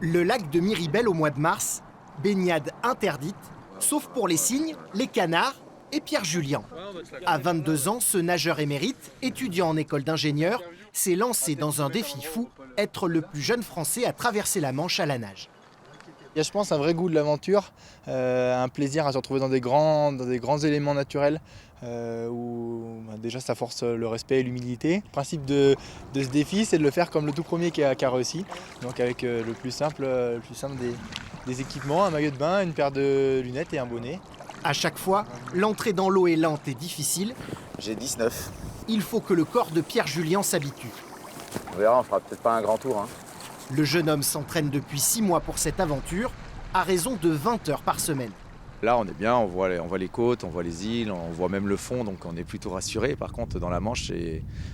Le lac de Miribel au mois de mars, baignade interdite, sauf pour les cygnes, les canards et Pierre Julien. À 22 ans, ce nageur émérite, étudiant en école d'ingénieur, s'est lancé dans un défi fou, être le plus jeune Français à traverser la Manche à la nage. Il y a, je pense, un vrai goût de l'aventure, un plaisir à se retrouver dans des grands éléments naturels où déjà ça force le respect et l'humilité. Le principe de ce défi, c'est de le faire comme le tout premier qui a réussi, donc avec le plus simple des équipements, un maillot de bain, une paire de lunettes et un bonnet. À chaque fois, l'entrée dans l'eau est lente et difficile. J'ai 19. Il faut que le corps de Pierre Julien s'habitue. On verra, on fera peut-être pas un grand tour. Le jeune homme s'entraîne depuis 6 mois pour cette aventure, à raison de 20 heures par semaine. Là, on est bien, on voit les côtes, on voit les îles, on voit même le fond, donc on est plutôt rassuré. Par contre, dans la Manche,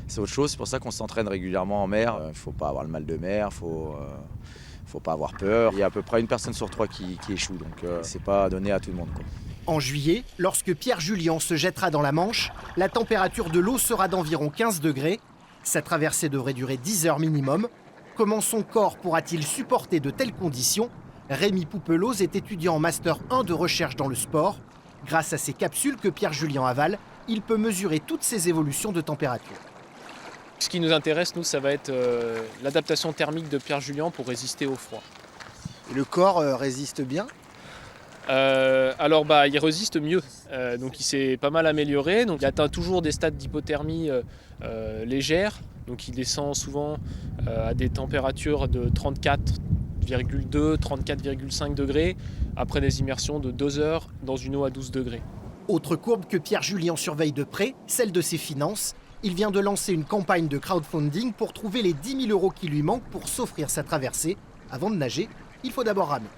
c'est autre chose. C'est pour ça qu'on s'entraîne régulièrement en mer. Il ne faut pas avoir le mal de mer, il faut pas avoir peur. Il y a à peu près une personne sur 3 qui échoue, donc c'est pas donné à tout le monde, quoi. En juillet, lorsque Pierre Julien se jettera dans la Manche, la température de l'eau sera d'environ 15 degrés. Sa traversée devrait durer 10 heures minimum. Comment son corps pourra-t-il supporter de telles conditions? Rémi Poupelos est étudiant en Master 1 de recherche dans le sport. Grâce à ces capsules que Pierre Julien avale, il peut mesurer toutes ces évolutions de température. Ce qui nous intéresse, nous, ça va être l'adaptation thermique de Pierre Julien pour résister au froid. Et le corps résiste bien? Il résiste mieux, donc il s'est pas mal amélioré, donc il atteint toujours des stades d'hypothermie légère, donc il descend souvent à des températures de 34,2, 34,5 degrés, après des immersions de 2 heures dans une eau à 12 degrés. Autre courbe que Pierre Julien surveille de près, celle de ses finances. Il vient de lancer une campagne de crowdfunding pour trouver les 10 000 € qui lui manquent pour s'offrir sa traversée. Avant de nager, il faut d'abord ramer.